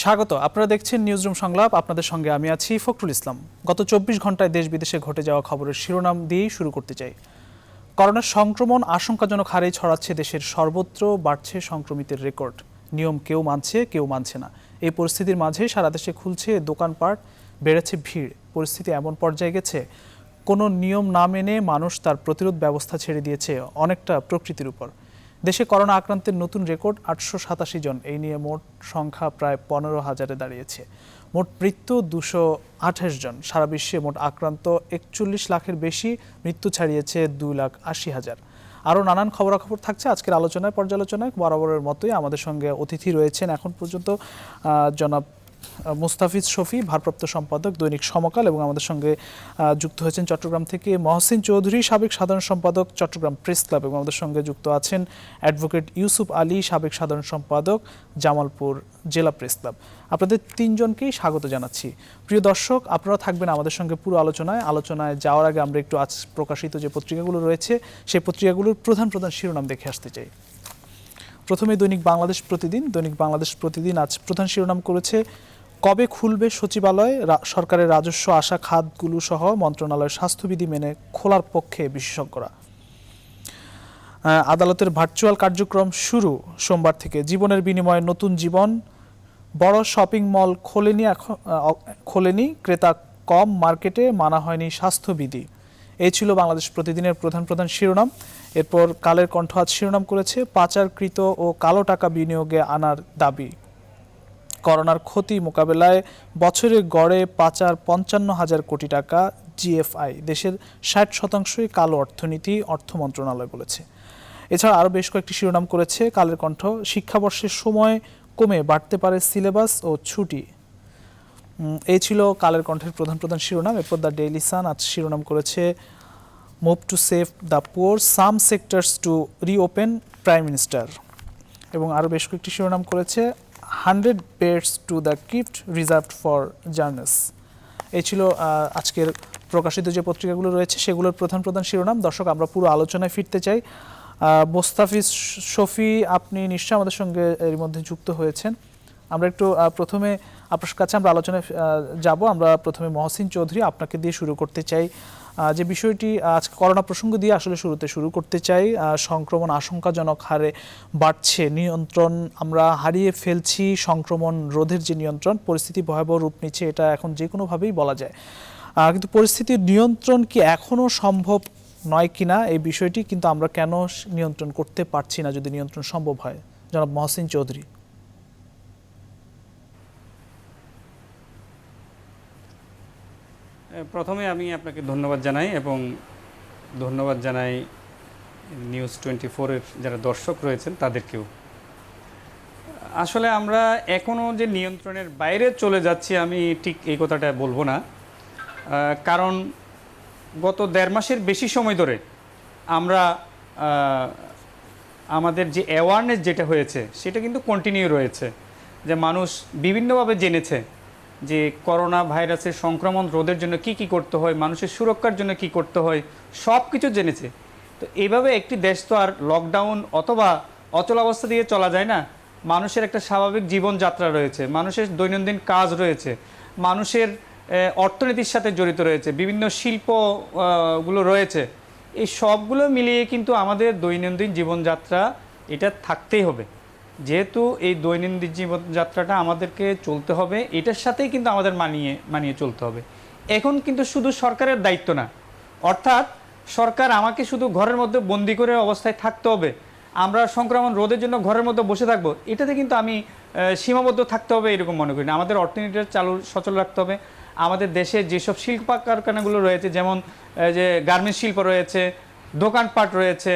স্বাগত। আপনারা দেখছেন নিউজরুম সংলাপ। আপনাদের সঙ্গে আমি আছি ফখরুল ইসলাম। গত ২৪ ঘন্টায় দেশ বিদেশে ঘটে যাওয়া খবরের শিরোনাম দিয়েই শুরু করতে চাই। করোনার সংক্রমণ আশঙ্কাজনক হারে ছড়াচ্ছে, দেশের সর্বত্র বাড়ছে সংক্রমিতের রেকর্ড। নিয়ম কেউ মানছে, কেউ মানছে না। এই পরিস্থিতির মাঝে সারা দেশে খুলছে দোকানপাট, বেড়েছে ভিড়। পরিস্থিতি এমন পর্যায়ে গেছে, কোনো নিয়ম না মেনে মানুষ তার প্রতিরোধ ব্যবস্থা ছেড়ে দিয়েছে অনেকটা প্রকৃতির উপর। দেশে করোনা আক্রান্তের নতুন রেকর্ড ৮৮৭ জন। এই নিয়ে মোট সংখ্যা প্রায় ১৫,০০০-এ দাঁড়িয়েছে। মোট মৃত্যু ২২৮ জন। সারা বিশ্বে মোট আক্রান্ত ৪১ লাখের বেশি, মৃত্যু ছাড়িয়েছে ২,৮০,০০০। আরও নানান খবরাখবর থাকছে আজকের আলোচনায়, পর্যালোচনায়। বরাবরের মতোই আমাদের সঙ্গে অতিথি রয়েছেন এখন পর্যন্ত জনাব মুস্তাফিজ শফি, ভারপ্রাপ্ত সম্পাদক দৈনিক সমকাল, এবং আমাদের সঙ্গে যুক্ত হয়েছেন চট্টগ্রাম থেকে মহসিন চৌধুরী, সাবেক সাধারণ সম্পাদক চট্টগ্রাম প্রেস ক্লাব, এবং আমাদের সঙ্গে যুক্ত আছেন অ্যাডভোকেট ইউসুফ আলী, সাবেক সাধারণ সম্পাদক জামালপুর জেলা প্রেস ক্লাব। আপনাদের তিনজনকেই স্বাগত জানাচ্ছি। প্রিয় দর্শক, আপনারা থাকবেন আমাদের সঙ্গে পুরো আলোচনায় যাওয়ার আগে আমরা একটু আজ প্রকাশিত যে পত্রিকাগুলো রয়েছে সেই পত্রিকাগুলোর প্রধান শিরোনাম দেখে আসতে চাই। প্রথমে দৈনিক বাংলাদেশ প্রতিদিন আজ প্রধান শিরোনাম করেছে, কবে খুলবে সচিবালয়, সরকারের রাজস্ব আসা খাতগুলো সহ মন্ত্রণালয়ের স্বাস্থ্যবিধি মেনে খোলার পক্ষে বিশেষজ্ঞরা। আদালতের ভার্চুয়াল কার্যক্রম শুরু সোমবার থেকে, জীবনের বিনিময়ে নতুন জীবন। বড় শপিং মল খোলেনি, ক্রেতা কম, মার্কেটে মানা হয়নি স্বাস্থ্যবিধি। এই ছিল বাংলাদেশ প্রতিদিনের প্রধান শিরোনাম। এরপর কালের কণ্ঠ আজ শিরোনাম করেছে, পাচারকৃত ও কালো টাকা বিনিয়োগে আনার দাবি। করোনার ক্ষতি মোকাবেলায় বছরে গড়ে পাচার ৫৫,০০০ কোটি টাকা জিএফআই। দেশের ৬০%ই কালো অর্থনীতি, অর্থ মন্ত্রণালয় বলেছে। এছাড়া আরও বেশ কয়েকটি শিরোনাম করেছে কালের কণ্ঠ। শিক্ষাবর্ষের সময় কমে বাড়তে পারে সিলেবাস ও ছুটি। এই ছিল কালের কণ্ঠের প্রধান শিরোনাম। এরপর দ্য ডেইলি সান আজ শিরোনাম করেছে, move to save the poor, some sectors to reopen, prime minister. এবং আরও বেশ কয়েকটি শিরোনাম করেছে, 100 beds to the gift reserved for journos. এই ছিল আজকের প্রকাশিত যে পত্রিকাগুলো রয়েছে সেগুলোর প্রধান শিরোনাম। দর্শক, আমরা পুরো আলোচনায় ফিরতে চাই। মোস্তাফিজ শফি, আপনি নিশ্চয়ই আমাদের সঙ্গে এর মধ্যে যুক্ত হয়েছেন। আমরা একটু প্রথমে আপনার কাছে আমরা আলোচনায় যাব। আমরা প্রথমে মহসিন চৌধুরী, আপনাকে দিয়ে শুরু করতে চাই। যে বিষয়টি আজকে করোনা প্রসঙ্গ দিয়ে আসলে শুরু করতে চাই। সংক্রমণ আশঙ্কাজনক হারে বাড়ছে, নিয়ন্ত্রণ আমরা হারিয়ে ফেলছি। সংক্রমণ রোধের যে নিয়ন্ত্রণ, পরিস্থিতি ভয়াবহ রূপ নিচ্ছে, এটা এখন যে কোনোভাবেই বলা যায়। কিন্তু পরিস্থিতির নিয়ন্ত্রণ কি এখনও সম্ভব নয় কিনা, এই বিষয়টি কিন্তু আমরা কেন নিয়ন্ত্রণ করতে পারছি না, যদি নিয়ন্ত্রণ সম্ভব হয়? জনাব মহসিন চৌধুরী। প্রথমে আমি আপনাকে ধন্যবাদ জানাই, এবং ধন্যবাদ জানাই নিউজ 24-এর যারা দর্শক রয়েছেন তাদেরকেও। আসলে আমরা এখনও যে নিয়ন্ত্রণের বাইরে চলে যাচ্ছি, আমি ঠিক এই কথাটা বলবো না। কারণ গত ১.৫ মাসের বেশি সময় ধরে আমরা আমাদের যে অ্যাওয়ারনেস যেটা হয়েছে সেটা কিন্তু কন্টিনিউ রয়েছে, যে মানুষ বিভিন্নভাবে জেনেছে যে করোনা ভাইরাসের সংক্রমণ রোধের জন্য কি করতে হয়, মানুষের সুরক্ষার জন্য কি করতে হয়, সব কিছু জেনেছে। তো এইভাবে একটি দেশ তো আর লকডাউন অথবা অচলাবস্থা দিয়ে চলা যায় না। মানুষের একটা স্বাভাবিক জীবনযাত্রা রয়েছে, মানুষের দৈনন্দিন কাজ রয়েছে, মানুষের অর্থনীতির সাথে জড়িত রয়েছে, বিভিন্ন শিল্পগুলো রয়েছে। এই সবগুলো মিলিয়ে কিন্তু আমাদের দৈনন্দিন জীবনযাত্রা এটা থাকতেই হবে। যেহেতু এই দৈনন্দিন জীবনযাত্রাটা আমাদেরকে চলতে হবে, এটার সাথেই কিন্তু আমাদের মানিয়ে চলতে হবে। এখন কিন্তু শুধু সরকারের দায়িত্ব না, অর্থাৎ সরকার আমাকে শুধু ঘরের মধ্যে বন্দি করে অবস্থায় থাকতে হবে, আমরা সংক্রমণ রোধের জন্য ঘরের মধ্যে বসে থাকবো, এটাতে কিন্তু আমি সীমাবদ্ধ থাকতে হবে এরকম মনে করি না। আমাদের অর্থনীতিটা সচল রাখতে হবে। আমাদের দেশে যেসব শিল্প কারখানাগুলো রয়েছে, যেমন যে গার্মেন্টস শিল্প রয়েছে, দোকানপাট রয়েছে,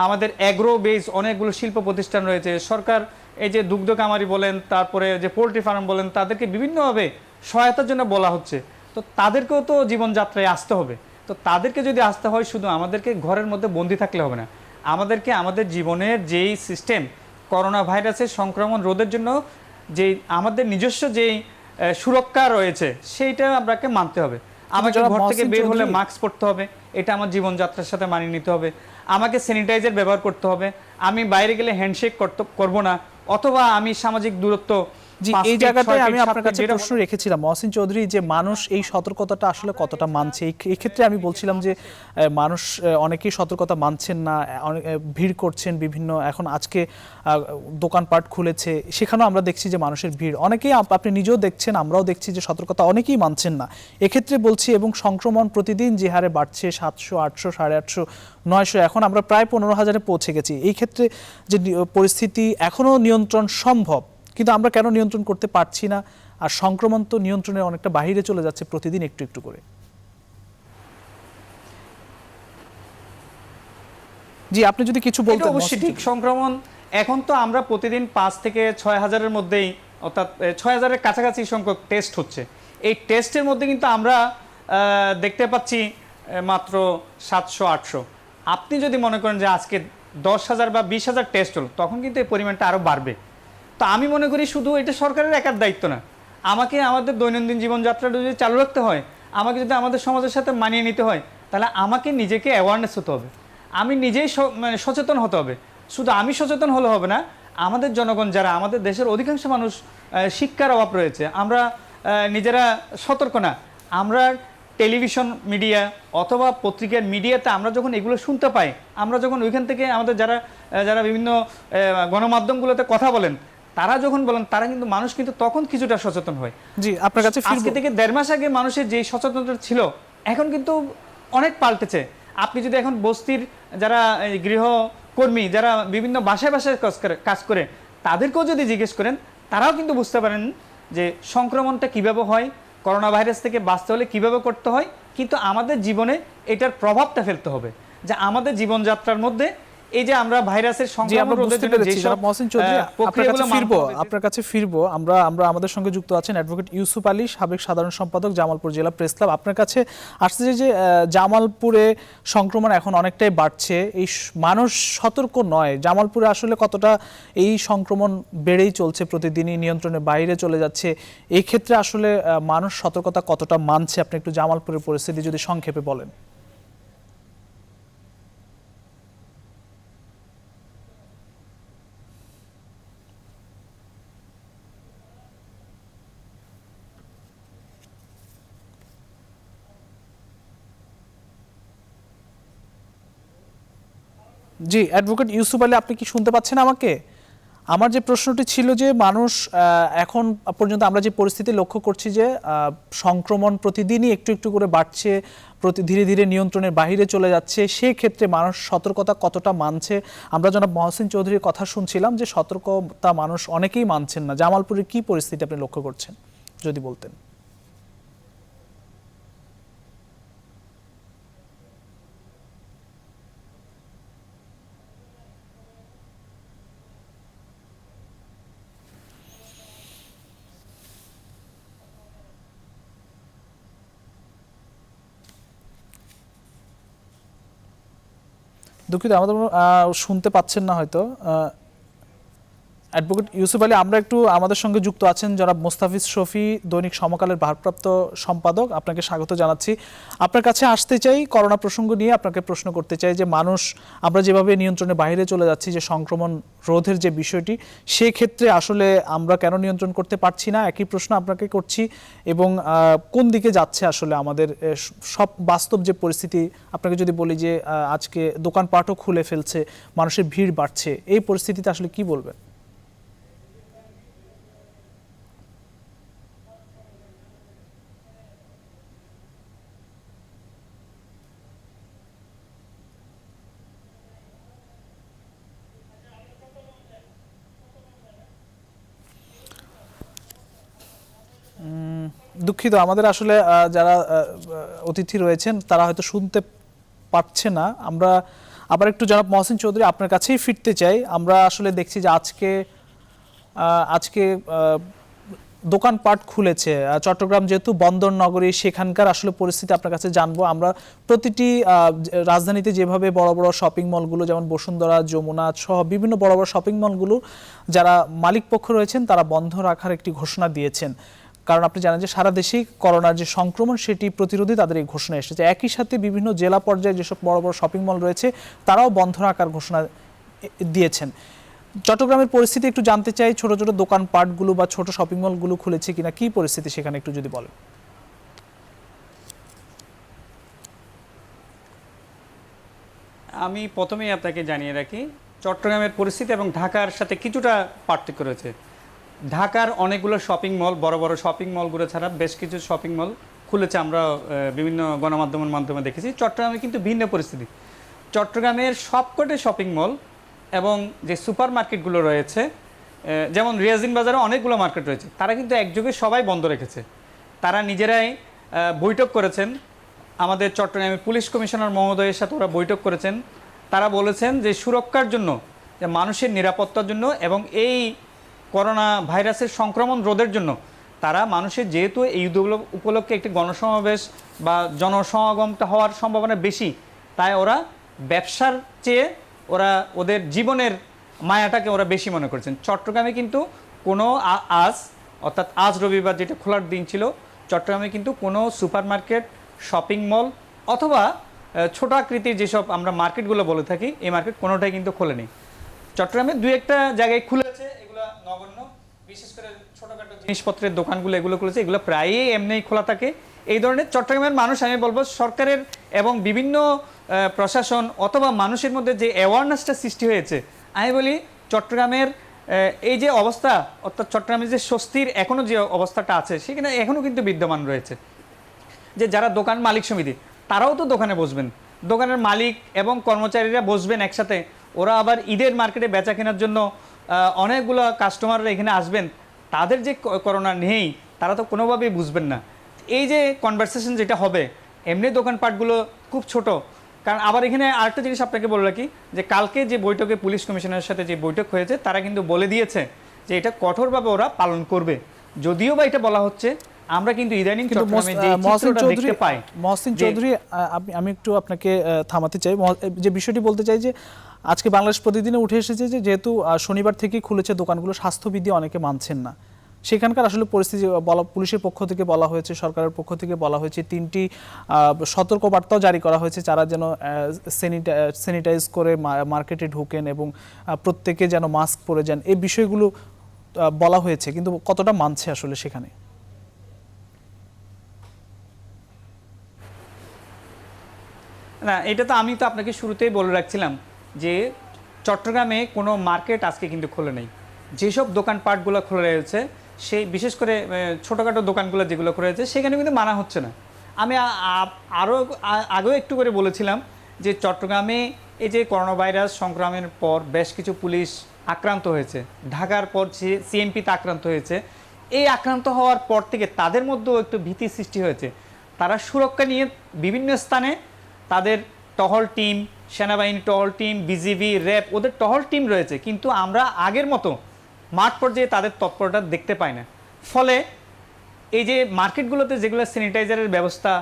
আমাদের অ্যাগ্রো বেস অনেকগুলো শিল্প প্রতিষ্ঠান রয়েছে। সরকার এই যে দুগ্ধ কামারি বলেন, তারপরে যে পোলট্রি ফার্ম বলেন, তাদেরকে বিভিন্নভাবে সহায়তার জন্য বলা হচ্ছে। তো তাদেরকেও তো জীবনযাত্রায় আসতে হবে। তো তাদেরকে যদি আসতে হয়, শুধু আমাদেরকে ঘরের মধ্যে বন্দি থাকলে হবে না, আমাদেরকে আমাদের জীবনের যেই সিস্টেম করোনা ভাইরাসের সংক্রমণ রোধের জন্য যেই আমাদের নিজস্ব যেই সুরক্ষা রয়েছে সেইটা আপনাকে মানতে হবে। আমাকে ঘর থেকে বের হলে মাস্ক পরতে হবে, এটা আমার জীবনযাত্রার সাথে মানিয়ে নিতে হবে। আমাকে স্যানিটাইজার ব্যবহার করতে হবে, আমি বাইরে গেলে হ্যান্ডশেক করব না, অথবা আমি সামাজিক দূরত্ব জি, এই জায়গাটায় আমি আপনার কাছে প্রশ্ন রেখেছিলাম মহসিন চৌধুরী, যে মানুষ এই সতর্কতাটা আসলে কতটা মানছে। এই ক্ষেত্রে আমি বলছিলাম যে মানুষ অনেকেই সতর্কতা মানছেন না, ভিড় করছেন বিভিন্ন, এখন আজকে দোকানপাট খুলেছে সেখানেও আমরা দেখছি যে মানুষের ভিড়, অনেকেই আপনি নিজেও দেখছেন, আমরাও দেখছি যে সতর্কতা অনেকেই মানছেন না। এক্ষেত্রে বলছি, এবং সংক্রমণ প্রতিদিন যে হারে বাড়ছে 700, 800, 850, 900, এখন আমরা প্রায় 15,000-এ পৌঁছে গেছি। এই ক্ষেত্রে যে পরিস্থিতি এখনও নিয়ন্ত্রণ সম্ভব, কিন্তু আমরা কেন নিয়ন্ত্রণ করতে পারছি না? আর সংক্রমণ তো নিয়ন্ত্রণের অনেকটা বাইরে চলে যাচ্ছে প্রতিদিন একটু একটু করে। জি, আপনি যদি কিছু বলতেন। অবশ্যই ঠিক, সংক্রমণ এখন তো আমরা প্রতিদিন 5 থেকে 6,000-এর মধ্যেই, অর্থাৎ 6,000-এর কাছাকাছি সংখ্যক টেস্ট হচ্ছে। এই টেস্টের মধ্যে কিন্তু আমরা দেখতে পাচ্ছি মাত্র 700-800। আপনি যদি মনে করেন যে আজকে 10,000 বা 20,000 টেস্ট হলো, তখন কিন্তু এই পরিমাণটা আরও বাড়বে। তো আমি মনে করি শুধু এটা সরকারের একার দায়িত্ব না, আমাকে আমাদের দৈনন্দিন জীবনযাত্রাটা যদি চালু রাখতে হয়, আমাকে যদি আমাদের সমাজের সাথে মানিয়ে নিতে হয়, তাহলে আমাকে নিজেকে অ্যাওয়ারনেস হতে হবে, আমি নিজেই মানে সচেতন হতে হবে। শুধু আমি সচেতন হলে হবে না, আমাদের জনগণ যারা, আমাদের দেশের অধিকাংশ মানুষ শিক্ষার অভাব রয়েছে, আমরা নিজেরা সতর্ক না। আমরা টেলিভিশন মিডিয়া অথবা পত্রিকার মিডিয়াতে আমরা যখন এগুলো শুনতে পাই, আমরা যখন ওইখান থেকে আমাদের যারা যারা বিভিন্ন গণমাধ্যমগুলোতে কথা বলেন, তারা যখন বলেন, তারা কিন্তু মানুষ কিন্তু তখন কিছুটা সচেতন হয়। জি, আপনার কাছে আজকে থেকে 1.5 মাস আগে মানুষের যে সচেতনতা ছিল, এখন কিন্তু অনেক পাল্টেছে। আপনি যদি এখন বস্তির যারা গৃহকর্মী, যারা বিভিন্ন বাসায় বাসায় কাজ করে, তাদেরকেও যদি জিজ্ঞেস করেন, তারাও কিন্তু বুঝতে পারেন যে সংক্রমণটা কিভাবে হয়, করোনা ভাইরাস থেকে বাঁচতে হলে কিভাবে করতে হয়। কিন্তু আমাদের জীবনে এটার প্রভাবটা ফেলতে হবে, যে আমাদের জীবনযাত্রার মধ্যে এই যে আমরা ভাইরাসের সংক্রমণ রোধের জন্য যে সব আপনার কাছে ফিরবো আমরা আমাদের সঙ্গে যুক্ত আছেন অ্যাডভোকেট ইউসুফ আলী, সাবেক সাধারণ সম্পাদক, জামালপুর জেলা প্রেস ক্লাব। আপনার কাছে আসছে যে জামালপুরে সংক্রমণ এখন অনেকটাই বাড়ছে, এই মানুষ সতর্ক নয়, জামালপুরে আসলে কতটা এই সংক্রমণ বেড়েই চলছে, প্রতিদিনই নিয়ন্ত্রণের বাইরে চলে যাচ্ছে, এই ক্ষেত্রে আসলে মানুষ সতর্কতা কতটা মানছে? আপনি একটু জামালপুরের পরিস্থিতি যদি সংক্ষেপে বলেন। জি, অ্যাডভোকেট ইউসুফ আলী, আপনি কি শুনতে পাচ্ছেন আমাকে? আমার যে প্রশ্নটি ছিল যে মানুষ এখন পর্যন্ত আমরা যে পরিস্থিতি লক্ষ্য করছি যে সংক্রমণ প্রতিদিনই একটু একটু করে বাড়ছে, ধীরে ধীরে নিয়ন্ত্রণের বাইরে চলে যাচ্ছে, সেই ক্ষেত্রে মানুষ সতর্কতা কতটা মানছে? আমরা জনাব মহসিন চৌধুরীর কথা শুনছিলাম যে সতর্কতা মানুষ অনেকেই মানছেন না। জামালপুরের কি পরিস্থিতি আপনি লক্ষ্য করছেন যদি বলতেন। দুঃখিত, আমাদের শুনতে পাচ্ছেন না হয়তো অ্যাডভোকেট ইউসুফ আলী। আমরা একটু আমাদের সঙ্গে যুক্ত আছেন জনাব মোস্তাফিজ শফি, দৈনিক সমকালের ভারপ্রাপ্ত সম্পাদক, আপনাকে স্বাগত জানাচ্ছি। আপনার কাছে আসতে চাই করোনা প্রসঙ্গ নিয়ে, আপনাকে প্রশ্ন করতে চাই যে মানুষ, আমরা যেভাবে নিয়ন্ত্রণের বাইরে চলে যাচ্ছি, যে সংক্রমণ রোধের যে বিষয়টি, সেক্ষেত্রে আসলে আমরা কেন নিয়ন্ত্রণ করতে পারছি না, একই প্রশ্ন আপনাকে করছি। এবং কোন দিকে যাচ্ছে আসলে আমাদের সব বাস্তব যে পরিস্থিতি, আপনাকে যদি বলি যে আজকে দোকানপাটও খুলে ফেলছে, মানুষের ভিড় বাড়ছে, এই পরিস্থিতিতে আসলে কি বলবেন? দুঃখিত, আমাদের আসলে যারা অতিথি রয়েছেন তারা হয়তো শুনতে পাচ্ছে না। আমরা আবার একটু জনাব মহসিন চৌধুরী আপনার কাছেই ফিরতে চাই। আমরা আসলে দেখছি যে আজকে দোকানপাট খুলেছে, চট্টগ্রাম যেহেতু বন্দর নগরী, সেখানকার আসলে পরিস্থিতি আপনার কাছে জানবো। আমরা প্রতিটি রাজধানীতে যেভাবে বড় বড় শপিং মলগুলো, যেমন বসুন্ধরা, যমুনা সহ বিভিন্ন বড় বড় শপিং মলগুলো যারা মালিকপক্ষ রয়েছেন তারা বন্ধ রাখার একটি ঘোষণা দিয়েছেন, কারণ আপনি জানেন যে সারা দেশেই করোনার যে সংক্রমণ সেটি প্রতিরোধে তাদের এই ঘোষণা এসেছে। একই সাথে বিভিন্ন জেলা পর্যায়ে যেসব বড় বড় শপিং মল রয়েছে তারাও বন্ধ রাখার ঘোষণা দিয়েছেন। চট্টগ্রামের পরিস্থিতি একটু জানতে চাই, ছোট ছোট দোকানপাটগুলো বা ছোট শপিং মলগুলো খুলেছে কিনা, কি পরিস্থিতি সেখানে একটু যদি বলেন। আমি প্রথমেই আপনাকে জানিয়ে রাখি, চট্টগ্রামের পরিস্থিতি এবং ঢাকার সাথে কিছুটা পার্থক্য রয়েছে। ঢাকার অনেকগুলো শপিং মল, বড় বড় শপিং মলগুলো ছাড়া বেশ কিছু শপিং মল খুলেছে, আমরা বিভিন্ন গণমাধ্যমের মাধ্যমে দেখেছি। চট্টগ্রামে কিন্তু ভিন্ন পরিস্থিতি। চট্টগ্রামের সবকটি শপিং মল এবং যে সুপার মার্কেটগুলো রয়েছে, যেমন রিয়াজিন বাজারে অনেকগুলো মার্কেট রয়েছে, তারা কিন্তু একযোগে সবাই বন্ধ রেখেছে। তারা নিজেরাই বৈঠক করেছেন, আমাদের চট্টগ্রামের পুলিশ কমিশনার মহোদয়ের সাথে ওরা বৈঠক করেছেন। তারা বলেছেন যে সুরক্ষার জন্য, যে মানুষের নিরাপত্তার জন্য এবং এই করোনা ভাইরাসের সংক্রমণ রোধের জন্য তারা মানুষের, যেহেতু এই ঈদ উপলক্ষে একটি গণসমাবেশ বা জনসমাগমটা হওয়ার সম্ভাবনা বেশি, তাই ওরা ব্যবসার চেয়ে ওরা ওদের জীবনের মায়াটাকে ওরা বেশি মনে করছেন। চট্টগ্রামে কিন্তু কোনো আজ, অর্থাৎ আজ রবিবার যেটা খোলার দিন ছিল, চট্টগ্রামে কিন্তু কোনো সুপার মার্কেট, শপিং মল অথবা ছোট আকৃতির যেসব আমরা মার্কেটগুলো বলে থাকি, এই মার্কেট কোনোটাই কিন্তু খোলেনি। চট্টগ্রামে দুই একটা জায়গায় খুলেছে, এগুলো নগণ্য, বিশেষ করে ছোটখাটো জিনিসপত্রের দোকানগুলো এগুলো খুলেছে, এগুলো প্রায়ই এমনিই খোলা থাকে। এই ধরনের চট্টগ্রামের মানুষ, আমি বলবো সরকারের এবং বিভিন্ন প্রশাসন অথবা মানুষের মধ্যে যে অ্যাওয়ারনেসটা সৃষ্টি হয়েছে, আমি বলি চট্টগ্রামের এই যে অবস্থা, অর্থাৎ চট্টগ্রামের যে স্বস্তির এখনও যে অবস্থাটা আছে, সেখানে এখনও কিন্তু বিদ্যমান রয়েছে। যে যারা দোকান মালিক সমিতি, তারাও তো দোকানে বসবেন, দোকানের মালিক এবং কর্মচারীরা বসবেন একসাথে। ওরা আবার ঈদের মার্কেটে বেচা কেনার জন্য অনেকগুলো কাস্টমাররা এখানে আসবেন, তাদের যে করোনা নেই তারা তো কোনোভাবেই বুঝবেন না। এই যে কনভারসেশন যেটা হবে, এমনি দোকানপাটগুলো খুব ছোট। কারণ আবার এখানে আরেকটা জিনিস আপনাকে বলে রাখি, যে কালকে যে বৈঠকে পুলিশ কমিশনারের সাথে যে বৈঠক হয়েছে, তারা কিন্তু বলে দিয়েছে যে এটা কঠোরভাবে ওরা পালন করবে। যদিও বা এটা বলা হচ্ছে, আমরা কিন্তু ইদানিং চট্টগ্রামে যে চিত্রটা দেখতে পাই। মহসিন চৌধুরী, আমি একটু আপনাকে থামাতে চাই। যে বিষয়টি বলতে চাই যে আজকে বাংলাদেশ প্রতিদিনে উঠে এসেছে যে যেহেতু শনিবার থেকেই খুলেছে দোকানগুলো, স্বাস্থ্যবিধি অনেকে মানছেন না। সেখানকার আসলে পরিস্থিতি পুলিশের পক্ষ থেকে বলা হয়েছে, সরকারের পক্ষ থেকে বলা হয়েছে, 3টি সতর্কবার্তাও জারি করা হয়েছে, যারা যেন স্যানিটাইজ করে মার্কেটে ঢোকেন এবং প্রত্যেকে যেন মাস্ক পরে যান। এই বিষয়গুলো বলা হয়েছে, কিন্তু কতটা মানছে আসলে সেখানে? না, এটা তো আমি তো আপনাকে শুরুতেই বলে রাখছিলাম যে চট্টগ্রামে কোনো মার্কেট আজকে কিন্তু খোলে নেই। যেসব দোকানপাটগুলো খোলা রয়েছে, সেই বিশেষ করে ছোটোখাটো দোকানগুলো যেগুলো খোলা রয়েছে, সেখানে কিন্তু মানা হচ্ছে না। আমি আরও আগেও একটু করে বলেছিলাম যে চট্টগ্রামে এই যে করোনা ভাইরাস সংক্রমণের পর বেশ কিছু পুলিশ আক্রান্ত হয়েছে, ঢাকার পর সিএমপিতে আক্রান্ত হয়েছে। এই আক্রান্ত হওয়ার পর থেকে তাদের মধ্যেও একটু ভীতি সৃষ্টি হয়েছে। তারা সুরক্ষা নিয়ে বিভিন্ন স্থানে তাদের টহল টিম, সেনাবাহিনী টহল টিম, বিজিবি, র্যাব, ওদের টহল টিম রয়েছে, কিন্তু আমরা আগের মতো মাঠ পর্যায়ে তাদের তৎপরতা দেখতে পাই না। ফলে এই যে মার্কেটগুলোতে যেগুলো স্যানিটাইজারের ব্যবস্থা,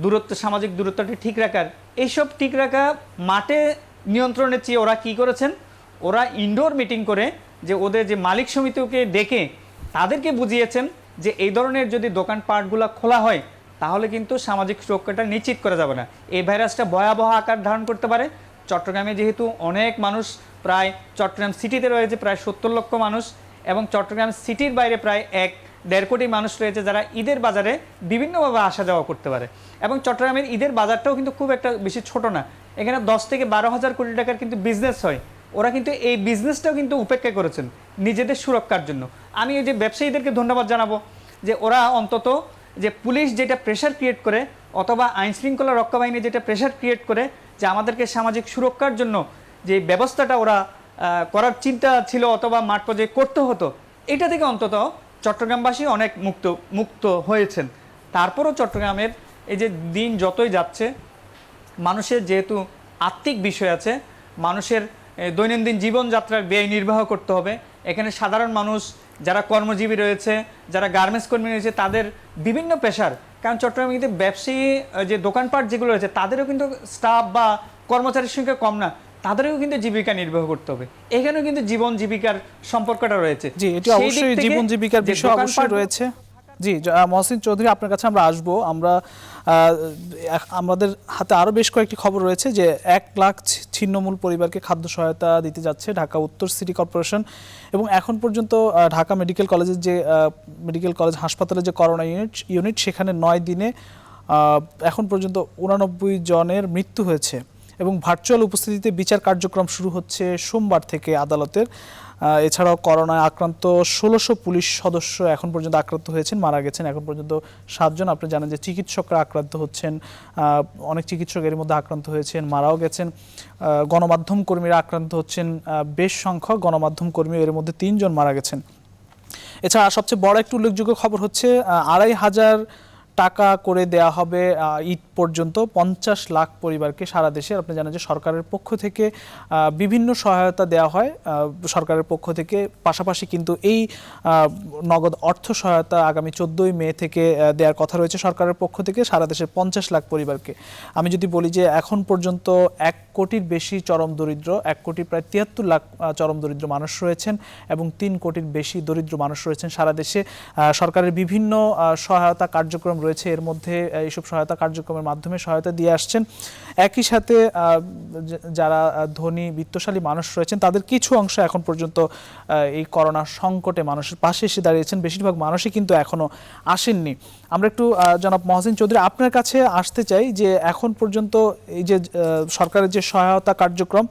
দূরত্ব, সামাজিক দূরত্বটা ঠিক রাখার, এইসব ঠিক রাখা মাঠে নিয়ন্ত্রণের চেয়ে ওরা কি করেছেন, ওরা ইনডোর মিটিং করে যে ওদের যে মালিক সমিতিকে ডেকে তাদেরকে বুঝিয়েছেন যে এই ধরনের যদি দোকানপাটগুলো খোলা হয়, তাহলে কিন্তু সামাজিক সুরক্ষাটা নিশ্চিত করা যাবে না। এই ভাইরাসটা ভয়াবহ আকার ধারণ করতে পারে। চট্টগ্রামে যেহেতু অনেক মানুষ, প্রায় চট্টগ্রাম সিটিতে রয়েছে প্রায় 70 লক্ষ মানুষ, এবং চট্টগ্রাম সিটির বাইরে প্রায় 1-1.5 কোটি মানুষ রয়েছে যারা ঈদের বাজারে বিভিন্নভাবে আসা যাওয়া করতে পারে। এবং চট্টগ্রামের ঈদের বাজারটাও কিন্তু খুব একটা বেশি ছোট না, এখানে 10 থেকে 12 হাজার কোটি টাকার কিন্তু বিজনেস হয়। ওরা কিন্তু এই বিজনেসটাও কিন্তু উপেক্ষা করেছেন নিজেদের সুরক্ষার জন্য। আমি এই যে ব্যবসায়ীদেরকে ধন্যবাদ জানাবো যে ওরা অন্তত, যে পুলিশ যেটা প্রেশার ক্রিয়েট করে অথবা আইনশৃঙ্খলা রক্ষা বাহিনী যেটা প্রেশার ক্রিয়েট করে যে আমাদেরকে সামাজিক সুরক্ষার জন্য যে ব্যবস্থাটা ওরা করার চিন্তা ছিল অথবা মাঠ পর্যায়ে করতে হতো, এটা থেকে অন্তত চট্টগ্রামবাসী অনেক মুক্ত হয়েছেন। তারপরও চট্টগ্রামের এই যে দিন যতই যাচ্ছে, মানুষের যেহেতু আর্থিক বিষয় আছে, মানুষের দৈনন্দিন জীবনযাত্রার ব্যয় নির্বাহ করতে হবে। এখানে সাধারণ মানুষ যারা কর্মজীবী রয়েছে, যারা গার্মেন্টস কর্মী রয়েছে, তাদের বিভিন্ন পেশার, কারণ চট্টগ্রামে কিন্তু ব্যবসায়ী যে দোকানপাট যেগুলো রয়েছে, তাদেরও কিন্তু স্টাফ বা কর্মচারীর সংখ্যা কম না, তাদেরও কিন্তু জীবিকা নির্বাহ করতে হবে। এখানেও কিন্তু জীবন জীবিকার সম্পর্কটা রয়েছে। জি, এটি অবশ্যই জীবন জীবিকার বিষয় অবশ্যই রয়েছে। জি, মহসিন চৌধুরী, আপনার কাছে আমরা আসবো। আমাদের হাতে আরও বেশ কয়েকটি খবর রয়েছে যে 1 লাখ ছিন্নমূল পরিবারকে খাদ্য সহায়তা দিতে যাচ্ছে ঢাকা উত্তর সিটি কর্পোরেশন। এবং এখন পর্যন্ত ঢাকা মেডিকেল কলেজের যে মেডিকেল কলেজ হাসপাতালের যে করোনা ইউনিট সেখানে 9 দিনে এখন পর্যন্ত 89 জনের মৃত্যু হয়েছে এবং ভার্চুয়াল উপস্থিতিতে বিচার কার্যক্রম শুরু হচ্ছে সোমবার থেকে আদালতের। এছাড়াও করোনায় আক্রান্ত 1600 পুলিশ সদস্য এখন পর্যন্ত আক্রান্ত হয়েছেন, মারা গেছেন এখন পর্যন্ত 7 জন। আপনি জানেন যে চিকিৎসকরা আক্রান্ত হচ্ছেন, অনেক চিকিৎসক এর মধ্যে আক্রান্ত হয়েছেন, মারাও গেছেন। গণমাধ্যম কর্মীরা আক্রান্ত হচ্ছেন বেশ সংখ্যক, গণমাধ্যম কর্মী এর মধ্যে 3 জন মারা গেছেন। এছাড়া সবচেয়ে বড় একটি উল্লেখযোগ্য খবর হচ্ছে 2500 টাকা করে দেয়া হবে ঈদ পর্যন্ত 50 লাখ পরিবারকে সারা দেশে। আপনি জানেন যে সরকারের পক্ষ থেকে বিভিন্ন সহায়তা দেওয়া হয় সরকারের পক্ষ থেকে, পাশাপাশি কিন্তু এই নগদ অর্থ সহায়তা আগামী 14ই মে থেকে দেওয়ার কথা রয়েছে সরকারের পক্ষ থেকে সারা দেশের 50 লাখ পরিবারকে। আমি যদি বলি যে এখন পর্যন্ত 1 কোটির বেশি চরম দরিদ্র, 1 কোটি প্রায় 73 লাখ চরম দরিদ্র মানুষ রয়েছেন এবং 3 কোটির বেশি দরিদ্র মানুষ রয়েছেন সারা দেশে। সরকারের বিভিন্ন সহায়তা কার্যক্রম রয়েছে, এর মধ্যে এইসব সহায়তা কার্যক্রমের মাধ্যমে সহায়তা দিয়ে আসছেন। একই সাথে যারা ধনী বিত্তশালী মানুষ রয়েছেন তাদের কিছু অংশ এখন পর্যন্ত এই করোনা সংকটে মানুষের পাশে এসে দাঁড়িয়েছেন, বেশিরভাগ মানুষই কিন্তু এখনো আসেননি। আমরা একটু জনাব মহসিন চৌধুরী আপনার কাছে আসতে চাই যে এখন পর্যন্ত এই যে সরকারের যে সহায়তা কার্যক্রম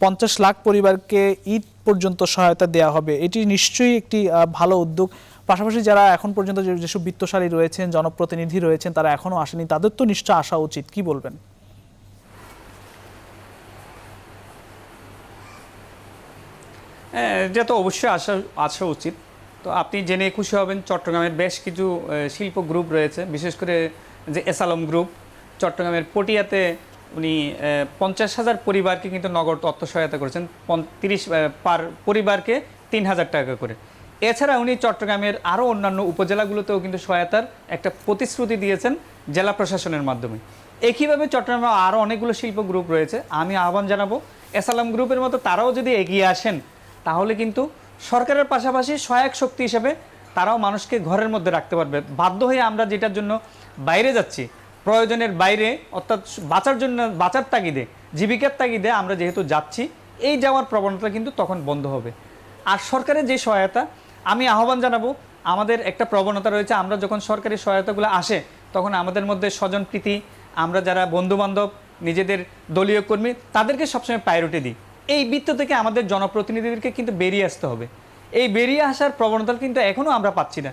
50 লাখ পরিবারকে ঈদ পর্যন্ত সহায়তা দেওয়া হবে, এটি নিশ্চয়ই একটি ভালো উদ্যোগ। পাশাপাশি যারা এখন পর্যন্ত যেসব বিত্তশালী রয়েছেন, জনপ্রতিনিধি রয়েছেন, তারা এখনো আসেনি, তাদের তো নিশ্চয় আসা উচিত, কি বলবেন? এটা তো অবশ্যই আসা উচিত। তো আপনি জেনে খুশি হবেন চট্টগ্রামের বেশ কিছু শিল্প গ্রুপ রয়েছে, বিশেষ করে যে এসালম গ্রুপ চট্টগ্রামের পটিয়াতে উনি 50,000 পরিবারকে কিন্তু নগদ অর্থ সহায়তা করেছেন, 30 পার পরিবারকে 3,000 টাকা করে। এছাড়া উনি চট্টগ্রামের আরও অন্যান্য উপজেলাগুলোতেও কিন্তু সহায়তার একটা প্রতিশ্রুতি দিয়েছেন জেলা প্রশাসনের মাধ্যমে। একইভাবে চট্টগ্রামে আরও অনেকগুলো শিল্প গ্রুপ রয়েছে, আমি আহ্বান জানাবো এসালাম গ্রুপের মতো তারাও যদি এগিয়ে আসেন তাহলে কিন্তু সরকারের পাশাপাশি সহায়ক শক্তি হিসেবে তারাও মানুষকে ঘরের মধ্যে রাখতে পারবে। বাধ্য হয়ে আমরা যেটার জন্য বাইরে যাচ্ছি, প্রয়োজনের বাইরে, অর্থাৎ বাঁচার তাগিদে, জীবিকার তাগিদে আমরা যেহেতু যাচ্ছি, এই যাওয়ার প্রবণতা কিন্তু তখন বন্ধ হবে। আর সরকারের যে সহায়তা, আমি আহ্বান জানাবো, আমাদের একটা প্রবণতা রয়েছে, আমরা যখন সরকারি সহায়তাগুলো আসে তখন আমাদের মধ্যে স্বজনপ্রীতি, আমরা যারা বন্ধুবান্ধব, নিজেদের দলীয় কর্মী, তাদেরকে সবসময় প্রায়োরিটি দিই। এই বৃত্ত থেকে আমাদের জনপ্রতিনিধিদেরকে কিন্তু বেরিয়ে আসতে হবে। এই বেরিয়ে আসার প্রবণতা কিন্তু এখনও আমরা পাচ্ছি না।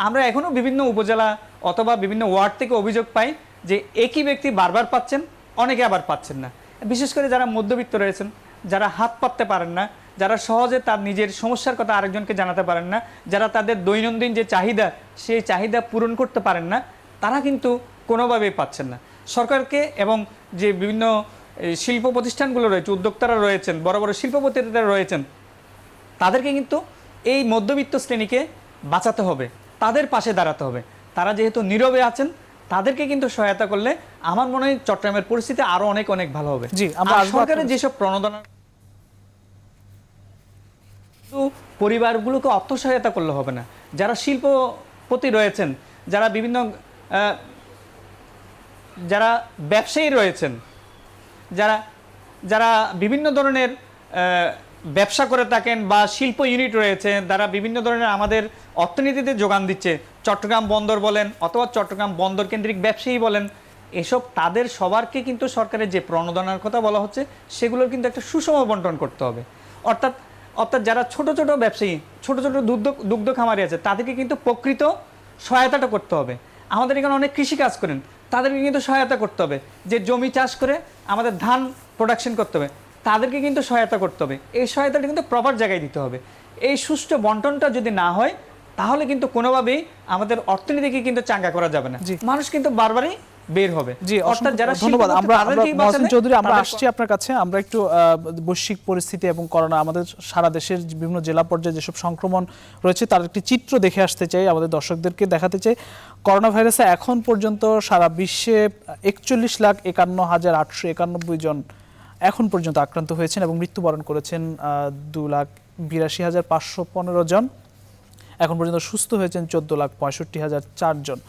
আমরা এখনও বিভিন্ন উপজেলা অথবা বিভিন্ন ওয়ার্ড থেকে অভিযোগ পাই যে একই ব্যক্তি বারবার পাচ্ছেন, অনেকে আবার পাচ্ছেন না। বিশেষ করে যারা মধ্যবিত্ত রয়েছেন, যারা হাত পাততে পারেন না, যারা সহজে তার নিজের সমস্যার কথা আরেকজনকে জানাতে পারেন না, যারা তাদের দৈনন্দিন যে চাহিদা সেই চাহিদা পূরণ করতে পারেন না, তারা কিন্তু কোনোভাবেই পাচ্ছেন না। সরকারকে এবং যে বিভিন্ন শিল্প প্রতিষ্ঠানগুলো রয়েছে, উদ্যোক্তারা রয়েছেন, বড় বড় শিল্পপতিরা রয়েছেন, তাদেরকে কিন্তু এই মধ্যবিত্ত শ্রেণীকে বাঁচাতে হবে, তাদের পাশে দাঁড়াতে হবে। তারা যেহেতু নীরবে আছেন, তাদেরকে কিন্তু সহায়তা করলে আমার মনে হয় চট্টগ্রামের পরিস্থিতি আরো অনেক অনেক ভালো হবে। জি, আমরা সরকারের যেসব প্রণোদনা পরিবারগুলোকে অর্থ সহায়তা করলে হবে না, যারা শিল্পপতি রয়েছেন, যারা বিভিন্ন যারা ব্যবসায়ী রয়েছেন, যারা বিভিন্ন ধরনের ব্যবসা করে থাকেন বা শিল্প ইউনিট রয়েছে, যারা বিভিন্ন ধরনের আমাদের অর্থনীতিতে যোগান দিচ্ছে, চট্টগ্রাম বন্দর বলেন অথবা চট্টগ্রাম বন্দর কেন্দ্রিক ব্যবসায়ী বলেন, এসব তাদের সবারকে কিন্তু সরকারের যে প্রণোদনার কথা বলা হচ্ছে সেগুলোর কিন্তু একটা সুষম বন্টন করতে হবে। অর্থাৎ যারা ছোট ছোট ব্যবসায়ী, ছোট ছোট দুগ্ধ খামারি আছে, তাদেরকে কিন্তু প্রকৃত সহায়তাটা করতে হবে। আমাদের এখানে অনেক কৃষি কাজ করেন, তাদেরকে কিন্তু সহায়তা করতে হবে। যে জমি চাষ করে আমাদের ধান প্রোডাকশন করতে হবে, তাদেরকে কিন্তু সহায়তা করতে হবে। এই সহায়তাটা কিন্তু প্রপার জায়গায় দিতে হবে। এই সুষ্ঠু বন্টনটা যদি না হয় তাহলে কিন্তু কোনোভাবেই আমাদের অর্থনীতিকে কিন্তু চাঙ্গা করা যাবে না, মানুষ কিন্তু বারবারই বের হবে। জি, অর্থাৎ যারা ধন্যবাদ। মহসিন চৌধুরী, আমরা আসছি আপনার কাছে। আমরা একটু বৈশ্বিক পরিস্থিতি এবং করোনা আমাদের সারা দেশের বিভিন্ন জেলা পর্যায়ে যেসব সংক্রমণ রয়েছে তার একটি চিত্র দেখে আসতে চাই, আমাদের দর্শকদেরকে দেখাতে চাই। করোনা ভাইরাসে এখন পর্যন্ত সারা বিশ্বে 41,51,891 জন এখন পর্যন্ত আক্রান্ত হয়েছেন এবং মৃত্যুবরণ করেছেন 2,82,515 জন। এখন পর্যন্ত সুস্থ হয়েছেন 14,65,004 জন।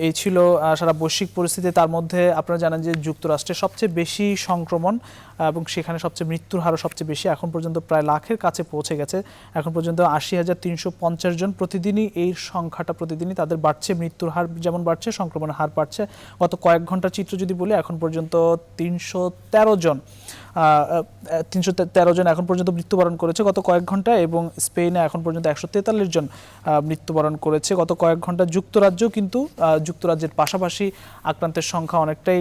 এই ছিল সারা বৈশ্বিক পরিস্থিতি। তার মধ্যে আপনারা জানেন যে যুক্তরাষ্ট্রে সবচেয়ে বেশি সংক্রমণ এবং সেখানে সবচেয়ে মৃত্যুর হারও সবচেয়ে বেশি, এখন পর্যন্ত প্রায় লাখের কাছে পৌঁছে গেছে। এখন পর্যন্ত 80,350 জন প্রতিদিনই, এই সংখ্যাটা প্রতিদিনই তাদের বাড়ছে। মৃত্যুর হার যেমন বাড়ছে, সংক্রমণের হার বাড়ছে। গত কয়েক ঘন্টার চিত্র যদি বলি, এখন পর্যন্ত 313 জন এখন পর্যন্ত মৃত্যুবরণ করেছে গত কয়েক ঘন্টায়, এবং স্পেনে এখন পর্যন্ত 143 জন মৃত্যুবরণ করেছে গত কয়েক ঘন্টা। যুক্তরাজ্যও কিন্তু যুক্তরাজ্যের পাশাপাশি আক্রান্তের সংখ্যা অনেকটাই